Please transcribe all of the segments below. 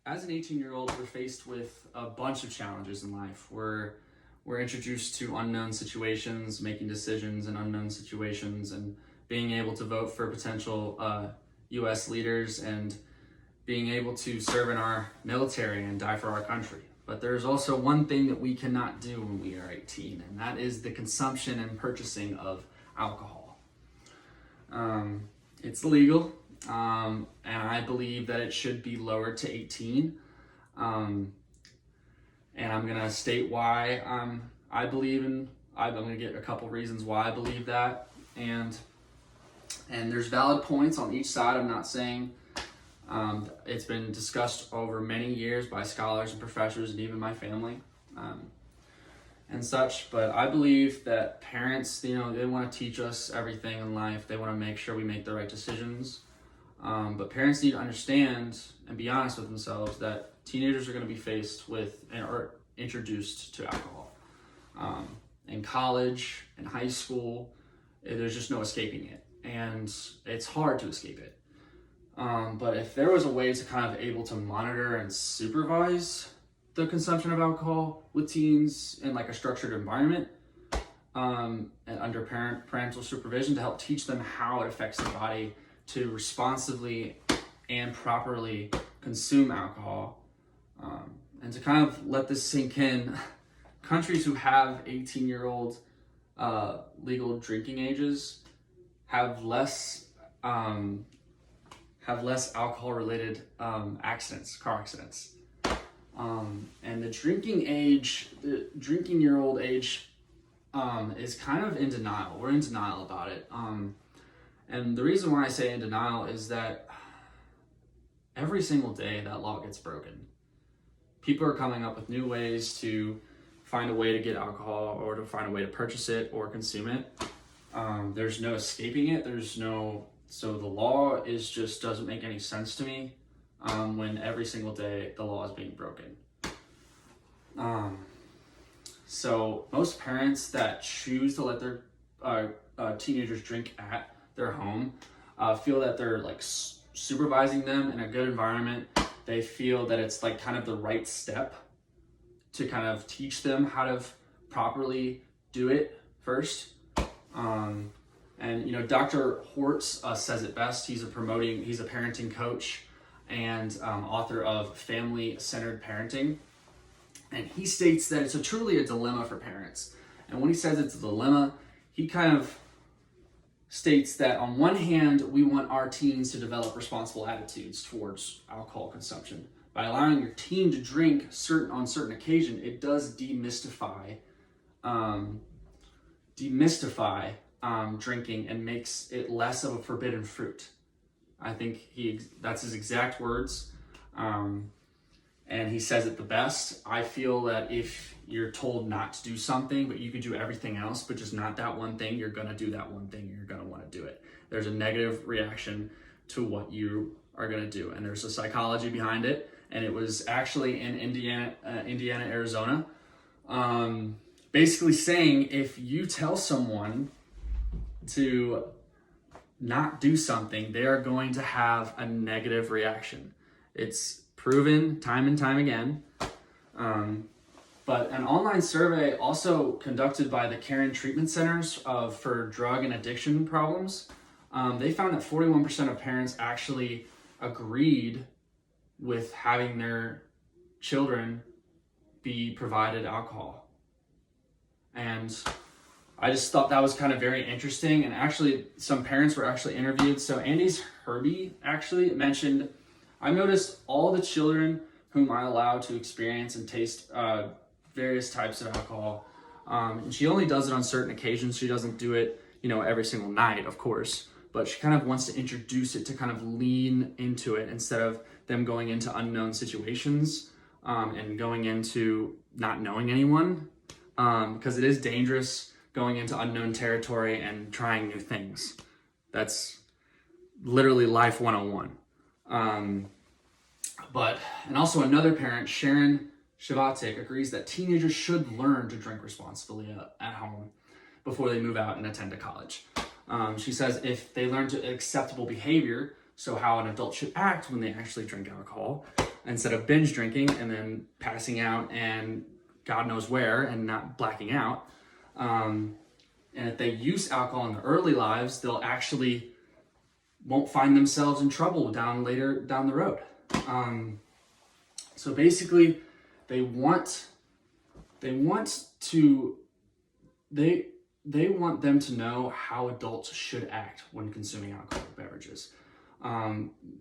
as an 18-year-old, we're faced with a bunch of challenges in life. We're introduced to unknown situations, making decisions in unknown situations, and being able to vote for potential U.S. leaders and being able to serve in our military and die for our country. But there's also one thing that we cannot do when we are 18, and that is the consumption and purchasing of alcohol. It's legal, and I believe that it should be lowered to 18. And I'm gonna state why I'm gonna get a couple reasons why I believe that, and there's valid points on each side. I'm not saying it's been discussed over many years by scholars and professors and even my family and such, but I believe that parents, they want to teach us everything in life. They want to make sure we make the right decisions, but parents need to understand and be honest with themselves that teenagers are going to be faced with or introduced to alcohol. In college, in high school, there's just no escaping it, and it's hard to escape it. But if there was a way to kind of able to monitor and supervise the consumption of alcohol with teens in like a structured environment, and under parental supervision to help teach them how it affects the body to responsibly and properly consume alcohol, and to kind of let this sink in, countries who have 18-year-old legal drinking ages have less alcohol-related car accidents. And the drinking year old age is kind of in denial. We're in denial about it. And the reason why I say in denial is that every single day that law gets broken. People are coming up with new ways to find a way to get alcohol or to find a way to purchase it or consume it. There's no escaping it. So the law doesn't make any sense to me when every single day the law is being broken. So most parents that choose to let their teenagers drink at their home feel that they're like supervising them in a good environment. They feel that it's like kind of the right step to kind of teach them how to properly do it first. And Dr. Hortz says it best. He's a parenting coach and author of Family-Centered Parenting. And he states that it's truly a dilemma for parents. And when he says it's a dilemma, he kind of states that on one hand, we want our teens to develop responsible attitudes towards alcohol consumption. By allowing your teen to drink on certain occasion, it does demystify drinking and makes it less of a forbidden fruit. I think that's his exact words. And he says it the best. I feel that if you're told not to do something, but you can do everything else, but just not that one thing, you're going to do that one thing. You're going to want to do it. There's a negative reaction to what you are going to do. And there's a psychology behind it. And it was actually in Indiana, Arizona, basically saying if you tell someone to not do something, they are going to have a negative reaction. It's proven time and time again. But an online survey also conducted by the Caring Treatment Centers for drug and addiction problems, they found that 41% of parents actually agreed with having their children be provided alcohol. And I just thought that was kind of very interesting. And actually, some parents were actually interviewed. So Andy's Herbie actually mentioned, I noticed all the children whom I allowed to experience and taste various types of alcohol. And she only does it on certain occasions. She doesn't do it, every single night, of course. But she kind of wants to introduce it to kind of lean into it instead of them going into unknown situations and going into not knowing anyone. Because it is dangerous going into unknown territory and trying new things. That's literally life 101. And also another parent, Sharon Shivatik, agrees that teenagers should learn to drink responsibly at home before they move out and attend to college. She says if they learn to acceptable behavior, so how an adult should act when they actually drink alcohol, instead of binge drinking and then passing out and God knows where and not blacking out. And if they use alcohol in their early lives, they'll actually won't find themselves in trouble later down the road. So basically, they want them to know how adults should act when consuming alcoholic beverages.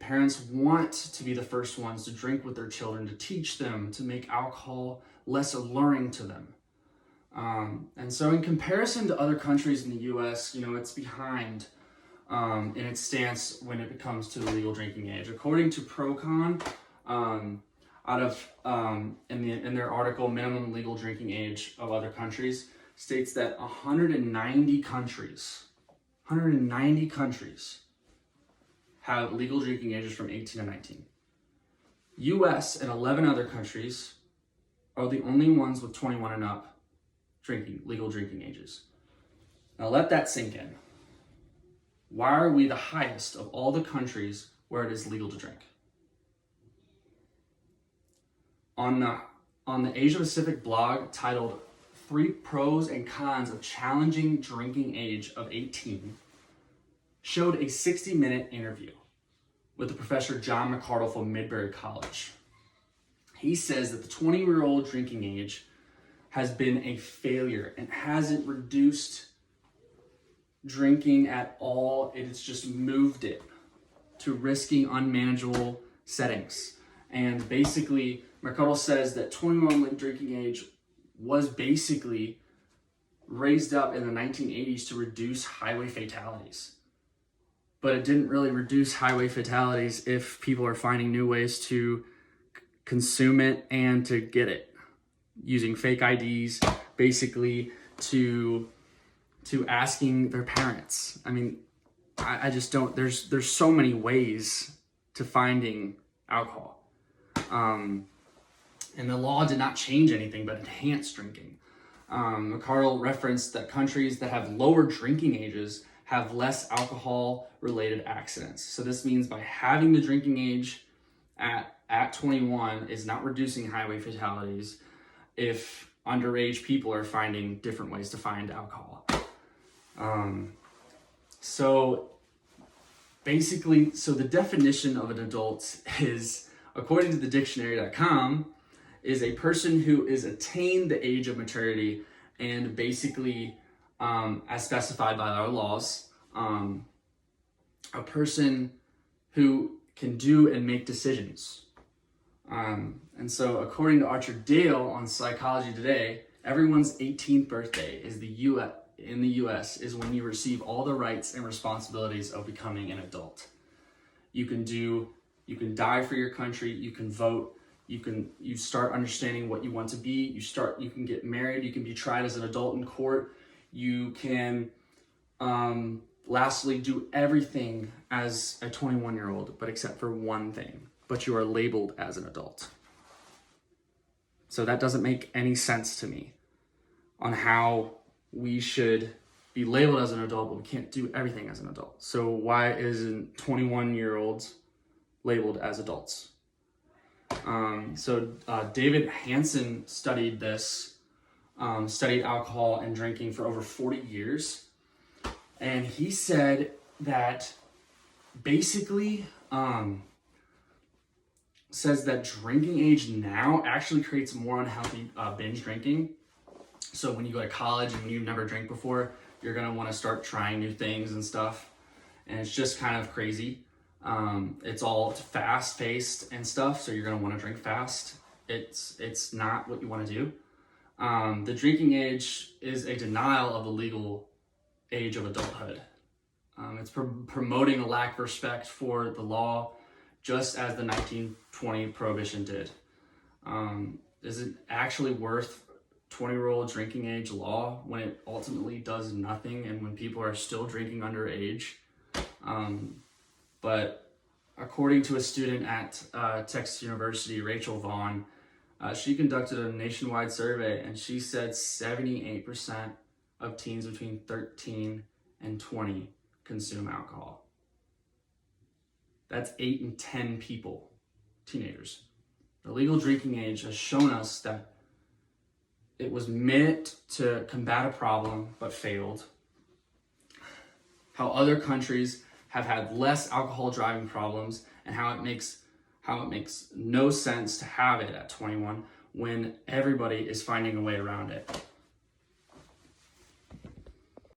Parents want to be the first ones to drink with their children, to teach them, to make alcohol less alluring to them. And so in comparison to other countries in the US, it's behind in its stance when it comes to the legal drinking age. According to ProCon, in their article, Minimum Legal Drinking Age of Other Countries, states that 190 countries have legal drinking ages from 18 to 19. US and 11 other countries are the only ones with 21 and up legal drinking ages. Now let that sink in. Why are we the highest of all the countries where it is legal to drink? On the Asia Pacific blog titled 3 Pros and Cons of Challenging Drinking Age of 18, showed a 60-minute interview with the professor John McCardle from Midbury College. He says that the 20-year-old drinking age has been a failure and hasn't reduced drinking at all. It's just moved it to risking unmanageable settings. And basically, McCardle says that 21 drinking age was basically raised up in the 1980s to reduce highway fatalities. But it didn't really reduce highway fatalities if people are finding new ways to consume it and to get it, using fake IDs, basically to asking their parents. I mean, I just don't, there's so many ways to finding alcohol. And the law did not change anything but enhance drinking. McCardle referenced that countries that have lower drinking ages have less alcohol-related accidents. So this means by having the drinking age at 21 is not reducing highway fatalities if underage people are finding different ways to find alcohol. So the definition of an adult is, according to the dictionary.com, is a person who is attained the age of maturity and basically, as specified by our laws, a person who can do and make decisions. And so according to Archer Dale on Psychology Today, everyone's 18th birthday in the US is when you receive all the rights and responsibilities of becoming an adult. You can die for your country, you can vote, you start understanding what you want to be, you can get married, you can be tried as an adult in court, you can lastly do everything as a 21-year-old, but except for one thing, but you are labeled as an adult. So that doesn't make any sense to me on how we should be labeled as an adult, but we can't do everything as an adult. So why isn't 21-year-olds labeled as adults? David Hansen studied alcohol and drinking for over 40 years. And he said that basically says that drinking age now actually creates more unhealthy binge drinking. So when you go to college and you've never drank before, you're going to want to start trying new things and stuff. And it's just kind of crazy. It's all fast-paced and stuff, so you're going to want to drink fast. It's not what you want to do. The drinking age is a denial of the legal age of adulthood. It's promoting a lack of respect for the law, just as the 1920 prohibition did. Is it actually worth 20-year-old drinking age law when it ultimately does nothing and when people are still drinking underage? But according to a student at Texas University, Rachel Vaughn, she conducted a nationwide survey and she said 78% of teens between 13 and 20 consume alcohol. That's 8 in 10 people, teenagers. The legal drinking age has shown us that it was meant to combat a problem but failed. How other countries have had less alcohol driving problems, and how it makes no sense to have it at 21 when everybody is finding a way around it.